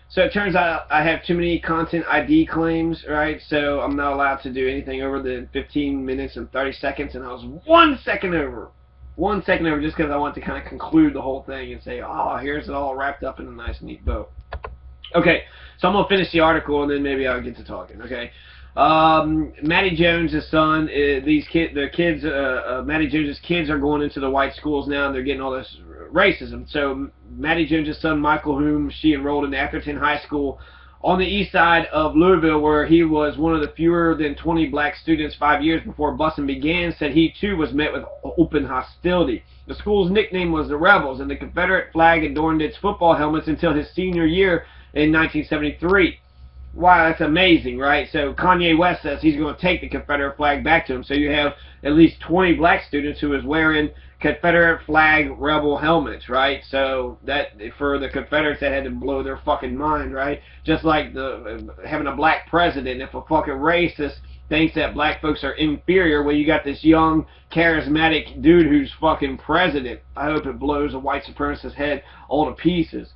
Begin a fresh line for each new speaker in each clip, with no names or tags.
So it turns out I have too many content ID claims, right? So I'm not allowed to do anything over the 15 minutes and 30 seconds, and I was 1 second over. 1 second over just because I want to kind of conclude the whole thing and say, oh, here's it all wrapped up in a nice, neat bow. Okay, so I'm going to finish the article, and then maybe I'll get to talking, okay? Maddie Jones' son, Maddie Jones' kids are going into the white schools now, and they're getting all this racism. So Maddie Jones' son, Michael, whom she enrolled in Atherton High School on the east side of Louisville, where he was one of the fewer than 20 black students 5 years before busing began, said he too was met with open hostility. The school's nickname was the Rebels, and the Confederate flag adorned its football helmets until his senior year in 1973. Wow, that's amazing, right? So Kanye West says he's going to take the Confederate flag back to him. So you have at least 20 black students who is wearing Confederate flag rebel helmets, right? So that for the Confederates, that had to blow their fucking mind, right? Just like the having a black president. If a fucking racist thinks that black folks are inferior, well, you got this young, charismatic dude who's fucking president. I hope it blows a white supremacist head all to pieces.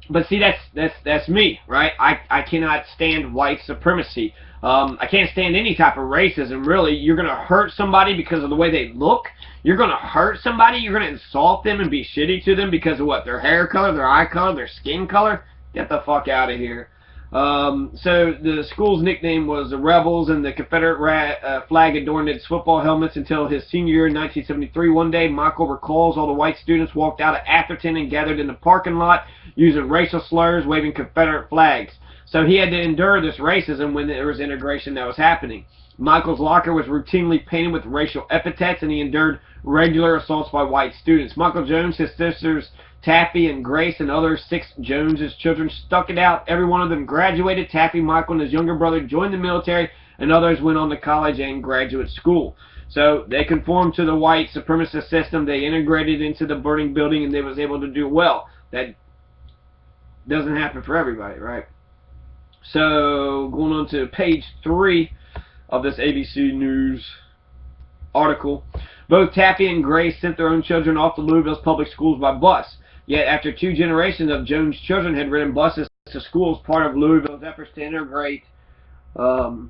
But see, that's me, right? I cannot stand white supremacy. I can't stand any type of racism, really. You're going to hurt somebody because of the way they look. You're going to hurt somebody. You're going to insult them and be shitty to them because of what? Their hair color, their eye color, their skin color? Get the fuck out of here. So the school's nickname was the Rebels, and the Confederate flag adorned its football helmets until his senior year in 1973. One day, Michael recalls all the white students walked out of Atherton and gathered in the parking lot using racial slurs, waving Confederate flags. So he had to endure this racism when there was integration that was happening. Michael's locker was routinely painted with racial epithets, and he endured regular assaults by white students. Michael Jones, his sisters Taffy and Grace, and other 6 Jones' children stuck it out. Every one of them graduated. Taffy, Michael, and his younger brother joined the military, and others went on to college and graduate school. So they conformed to the white supremacist system. They integrated into the burning building, and they was able to do well. That doesn't happen for everybody, right? So going on to page 3 of this ABC News article. Both Taffy and Grace sent their own children off to Louisville's public schools by bus. Yet after 2 generations of Jones' children had ridden buses to schools, part of Louisville's efforts to integrate the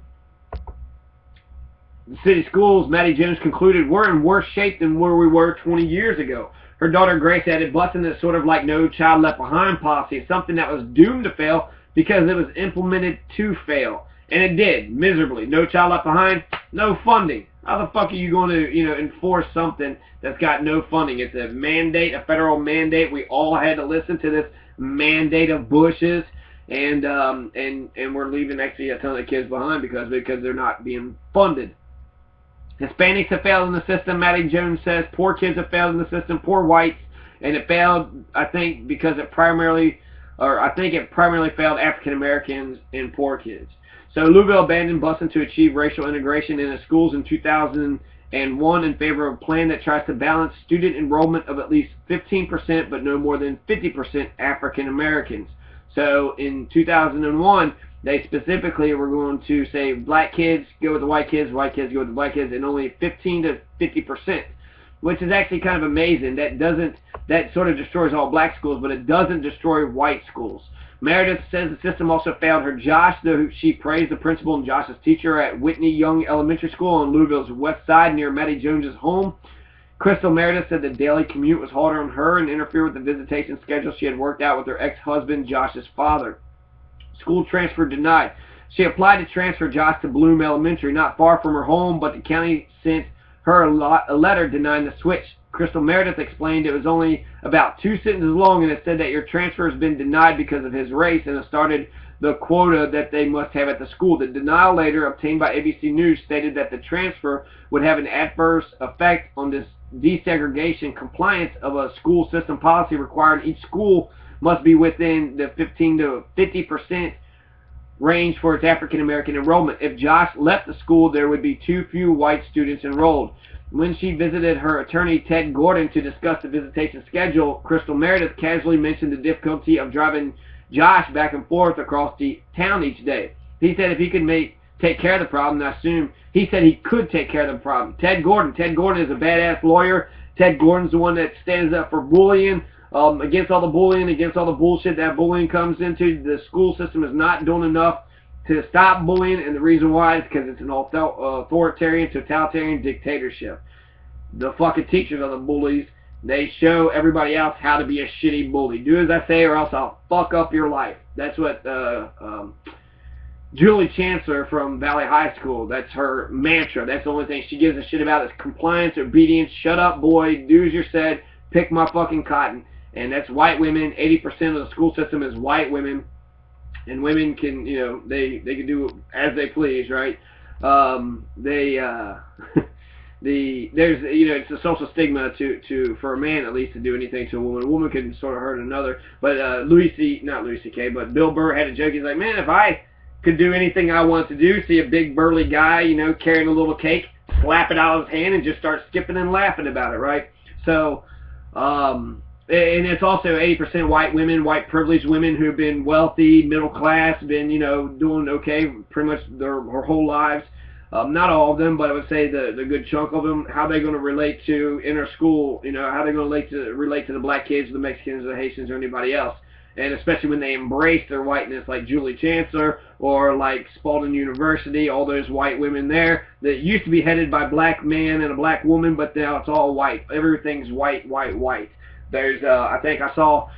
city schools, Maddie Jones concluded, we're in worse shape than where we were 20 years ago. Her daughter Grace added, busing is sort of like No Child Left Behind policy, something that was doomed to fail because it was implemented to fail. And it did, miserably. No Child Left Behind, no funding. How the fuck are you going to, enforce something that's got no funding? It's a mandate, a federal mandate. We all had to listen to this mandate of Bush's, and we're leaving actually a ton of kids behind because they're not being funded. Hispanics have failed in the system, Maddie Jones says. Poor kids have failed in the system, poor whites, and it failed, I think, because it primarily failed African Americans and poor kids. So Louisville abandoned busing to achieve racial integration in its schools in 2001 in favor of a plan that tries to balance student enrollment of at least 15%, but no more than 50% African Americans. So in 2001, they specifically were going to say black kids go with the white kids go with the black kids, and only 15 to 50%, which is actually kind of amazing. That sort of destroys all black schools, but it doesn't destroy white schools. Meredith says the system also failed her Josh, though she praised the principal and Josh's teacher at Whitney Young Elementary School on Louisville's west side near Maddie Jones's home. Crystal Meredith said the daily commute was harder on her and interfered with the visitation schedule she had worked out with her ex-husband, Josh's father. School transfer denied. She applied to transfer Josh to Bloom Elementary, not far from her home, but the county sent her a letter denying the switch. Crystal Meredith explained it was only about 2 sentences long, and it said that your transfer has been denied because of his race, and it started the quota that they must have at the school. The denial later, obtained by ABC News, stated that the transfer would have an adverse effect on this desegregation compliance of a school system policy requiring each school must be within the 15 to 50% range for its African American enrollment. If Josh left the school, there would be too few white students enrolled. When she visited her attorney, Ted Gordon, to discuss the visitation schedule, Crystal Meredith casually mentioned the difficulty of driving Josh back and forth across the town each day. He said if he could take care of the problem, I assume he said he could take care of the problem. Ted Gordon is a badass lawyer. Ted Gordon's the one that stands up for bullying. against all the bullying, against all the bullshit that bullying comes into. The school system is not doing enough to stop bullying, and the reason why is because it's an authoritarian, totalitarian dictatorship. The fucking teachers are the bullies. They show everybody else how to be a shitty bully. Do as I say or else I'll fuck up your life. That's what Julie Chancellor from Valley High School, that's her mantra. That's the only thing she gives a shit about is compliance, obedience, shut up boy, do as you're said, pick my fucking cotton. And that's white women. 80% of the school system is white women. And women can, you know, they can do as they please, right? There's, you know, it's a social stigma for a man at least to do anything to a woman. A woman can sort of hurt another. But not Louis C.K., but Bill Burr had a joke. He's like, man, if I could do anything I wanted to do, see a big burly guy, you know, carrying a little cake, slap it out of his hand and just start skipping and laughing about it, right? So, and it's also 80% white women, white privileged women who've been wealthy, middle class, been, you know, doing okay pretty much their whole lives. Not all of them, but I would say the good chunk of them. How they're going to relate to inner school, you know, how they're going to relate to the black kids, the Mexicans, the Haitians, or anybody else. And especially when they embrace their whiteness, like Julie Chancellor or like Spalding University, all those white women there that used to be headed by a black man and a black woman, but now it's all white. Everything's white, white, white. There's, I think I saw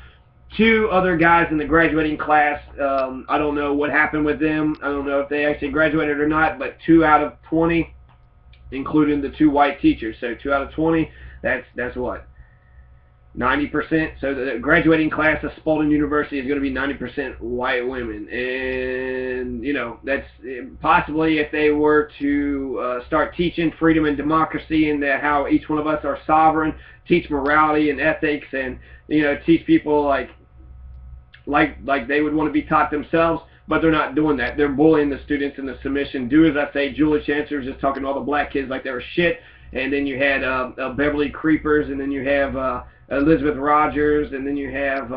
2 other guys in the graduating class. I don't know what happened with them. I don't know if they actually graduated or not, but 2 out of 20, including the 2 white teachers. So 2 out of 20, that's what? 90%. So the graduating class of Spalding University is going to be 90% white women. And, you know, that's possibly if they were to start teaching freedom and democracy and how each one of us are sovereign, teach morality and ethics, and, you know, teach people like they would want to be taught themselves, but they're not doing that. They're bullying the students into submission. Do as I say. Julie Chancellor was just talking to all the black kids like they were shit. And then you had Beverly Creepers, and then you have Elizabeth Rogers, and then you have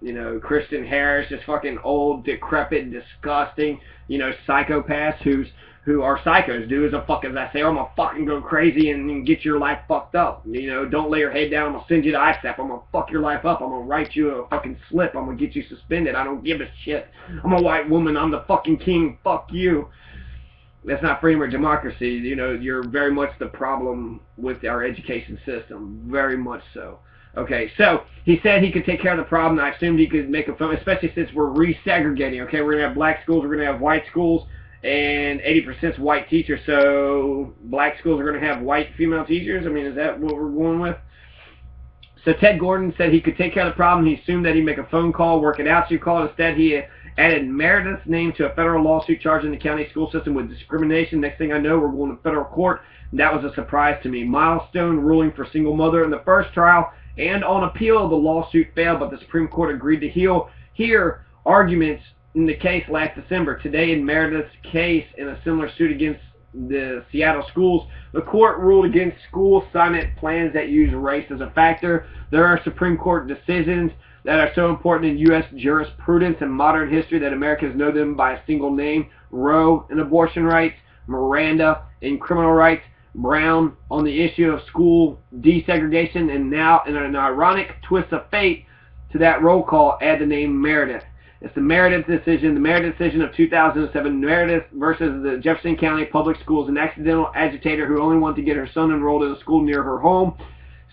you know, Kristen Harris, just fucking old, decrepit, disgusting, you know, psychopaths who are psychos. Do as a fuck as I say, or I'm gonna fucking go crazy and get your life fucked up. You know, don't lay your head down. I'm gonna send you to ISAP. I'm gonna fuck your life up. I'm gonna write you a fucking slip. I'm gonna get you suspended. I don't give a shit. I'm a white woman. I'm the fucking king. Fuck you. That's not freedom or democracy. You know, you're very much the problem with our education system. Very much so. Okay, so he said he could take care of the problem. I assumed he could make a film, especially since we're resegregating. Okay, we're going to have black schools, we're going to have white schools, and 80% is white teachers. So black schools are going to have white female teachers? I mean, is that what we're going with? So Ted Gordon said he could take care of the problem. He assumed that he'd make a phone call, work it out. So he called. Instead, he added Meredith's name to a federal lawsuit charging the county school system with discrimination. Next thing I know, we're going to federal court. That was a surprise to me. Milestone ruling for single mother in the first trial, and on appeal, the lawsuit failed, but the Supreme Court agreed to hear arguments in the case last December. Today, in Meredith's case, in a similar suit against the Seattle schools, the court ruled against school assignment plans that use race as a factor. There are Supreme Court decisions that are so important in U.S. jurisprudence and modern history that Americans know them by a single name: Roe in abortion rights, Miranda in criminal rights, Brown on the issue of school desegregation, and now, in an ironic twist of fate to that roll call, add the name Meredith. It's the Meredith decision of 2007, Meredith versus the Jefferson County Public Schools, an accidental agitator who only wanted to get her son enrolled in a school near her home.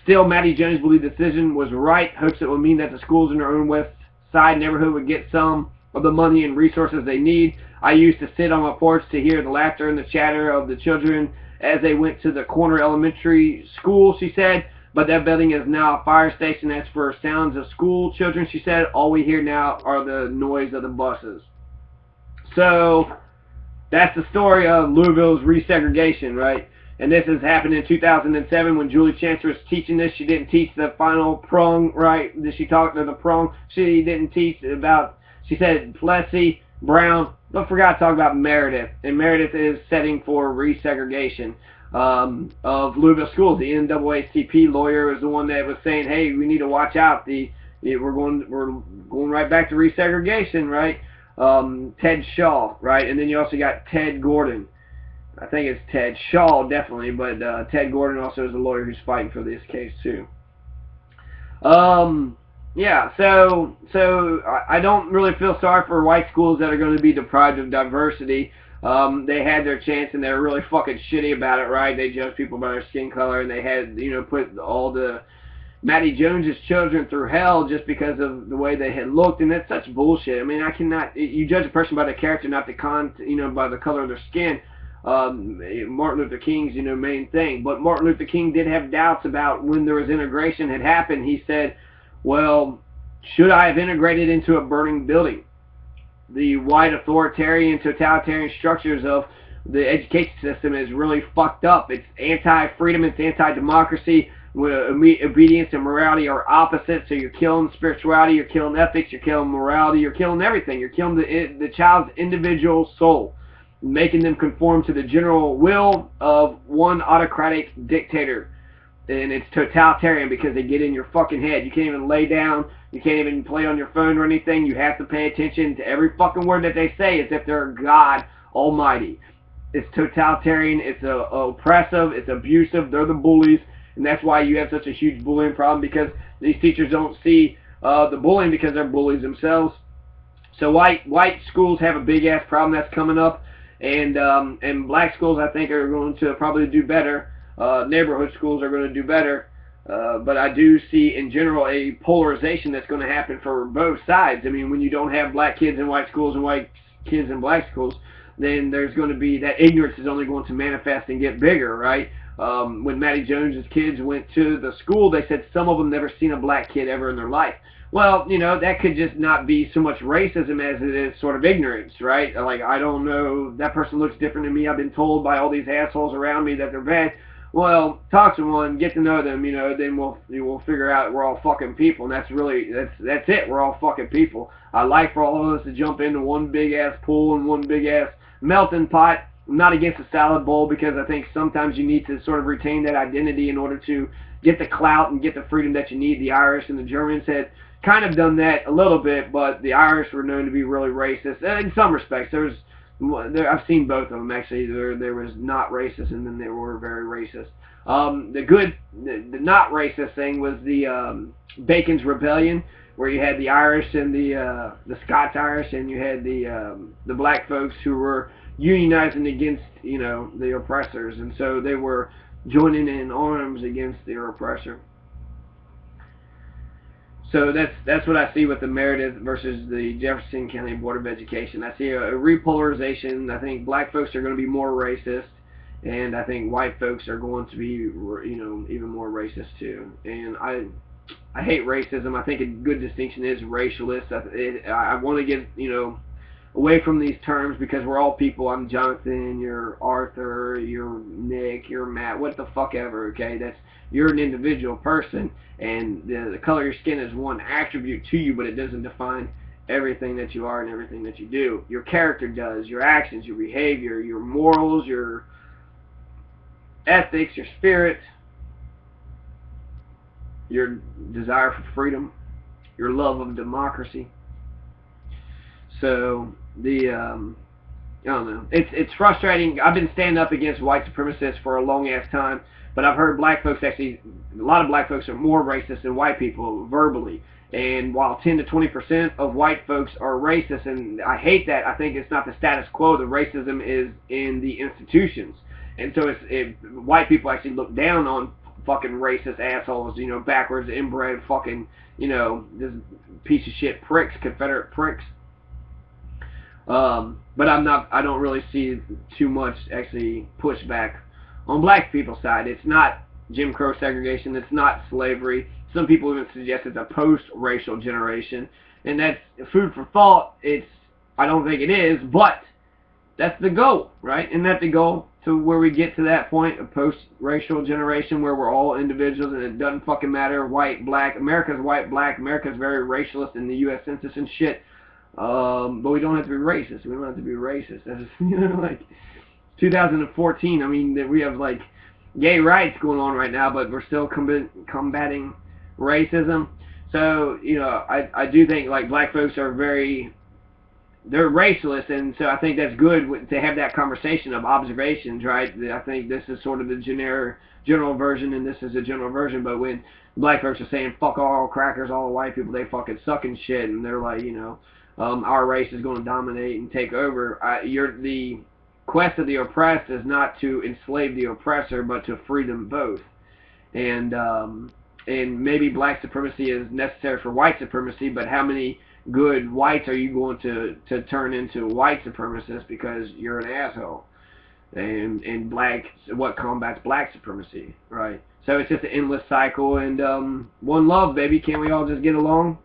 Still, Maddie Jones believed the decision was right, hopes it would mean that the schools in her own West Side neighborhood would get some of the money and resources they need. I used to sit on my porch to hear the laughter and the chatter of the children as they went to the corner elementary school, she said, but that building is now a fire station. As for sounds of school children, she said, all we hear now are the noise of the buses. So, that's the story of Louisville's resegregation, right? And this has happened in 2007 when Julie Chancellor was teaching this. She didn't teach the final prong, right? Did she talk to the prong? She didn't teach about, she said Plessy, Brown, but forgot to talk about Meredith. And Meredith is setting for resegregation of Louisville schools. The NAACP lawyer was the one that was saying, hey, we need to watch out. We're going right back to resegregation, right? Ted Shaw, right? And then you also got Ted Gordon. I think it's Ted Shaw, definitely, but Ted Gordon also is a lawyer who's fighting for this case, too. Yeah, so I don't really feel sorry for white schools that are going to be deprived of diversity. They had their chance and they're really fucking shitty about it, right? They judge people by their skin color, and they had, put all the Matty Jones's children through hell just because of the way they had looked, and that's such bullshit. I mean, I cannot. You judge a person by their character, not by the color of their skin. Martin Luther King's, main thing. But Martin Luther King did have doubts about when there was integration had happened. He said, well, should I have integrated into a burning building? The white authoritarian totalitarian structures of the education system is really fucked up. It's anti-freedom, it's anti-democracy. Obedience and morality are opposites, so you're killing spirituality, you're killing ethics, you're killing morality, you're killing everything. You're killing the child's individual soul, making them conform to the general will of one autocratic dictator. And it's totalitarian because they get in your fucking head. You can't even lay down, you can't even play on your phone or anything. You have to pay attention to every fucking word that they say as if they're God Almighty. It's totalitarian, it's oppressive, it's abusive, they're the bullies. And that's why you have such a huge bullying problem, because these teachers don't see the bullying because they're bullies themselves. So white schools have a big ass problem that's coming up, and black schools I think are going to probably do better. Neighborhood schools are going to do better, but I do see in general a polarization that's going to happen for both sides. I mean, when you don't have black kids in white schools and white kids in black schools, then there's going to be that ignorance is only going to manifest and get bigger, right? When Matty Jones's kids went to the school, they said some of them never seen a black kid ever in their life. Well, that could just not be so much racism as it is sort of ignorance, right? Like, I don't know, that person looks different to me. I've been told by all these assholes around me that they're bad. Well, talk to one, get to know them, then we'll figure out we're all fucking people, and that's it. We're all fucking people. I like for all of us to jump into one big ass pool and one big ass melting pot. I'm not against a salad bowl, because I think sometimes you need to sort of retain that identity in order to get the clout and get the freedom that you need. The Irish and the Germans had kind of done that a little bit, but the Irish were known to be really racist in some respects. I've seen both of them actually. There was not racist, and then there were very racist. The not racist thing was the Bacon's Rebellion, where you had the Irish and the Scots Irish, and you had the black folks who were unionizing against the oppressors, and so they were joining in arms against their oppressor. So that's what I see with the Meredith versus the Jefferson County Board of Education. I see a repolarization. I think black folks are going to be more racist, and I think white folks are going to be even more racist too. And I hate racism. I think a good distinction is racialist. I want to get away from these terms, because we're all people. I'm Jonathan, you're Arthur, you're Nick, you're Matt, what the fuck ever, okay? You're an individual person, and the color of your skin is one attribute to you, but it doesn't define everything that you are and everything that you do. Your character does, your actions, your behavior, your morals, your ethics, your spirit, your desire for freedom, your love of democracy. So I don't know. It's frustrating. I've been standing up against white supremacists for a long ass time, but I've heard black folks a lot of black folks are more racist than white people verbally. And while 10 to 20% of white folks are racist, and I hate that, I think it's not the status quo. The racism is in the institutions, and so white people actually look down on fucking racist assholes, backwards, inbred, fucking, this piece of shit pricks, Confederate pricks. But I don't really see too much actually pushback on black people's side. It's not Jim Crow segregation, it's not slavery. Some people even suggest it's a post-racial generation, and that's food for thought. I don't think it is, but that's the goal, right? Isn't that the goal, to where we get to that point, a post-racial generation where we're all individuals and it doesn't fucking matter, white, black. America's white, black. America's very racialist in the U.S. Census and shit. But we don't have to be racist. We don't have to be racist. That's like 2014. I mean, we have like gay rights going on right now, but we're still combating racism. So I do think like black folks are they're racialist, and so I think that's good to have that conversation of observations, right? I think this is sort of the general version, and this is a general version. But when black folks are saying fuck all crackers, all the white people, they fucking suck and shit, and they're like, our race is going to dominate and take over. The quest of the oppressed is not to enslave the oppressor, but to free them both. And maybe black supremacy is necessary for white supremacy, but how many good whites are you going to turn into white supremacists because you're an asshole? And what combats black supremacy, right? So it's just an endless cycle, and one love, baby. Can't we all just get along?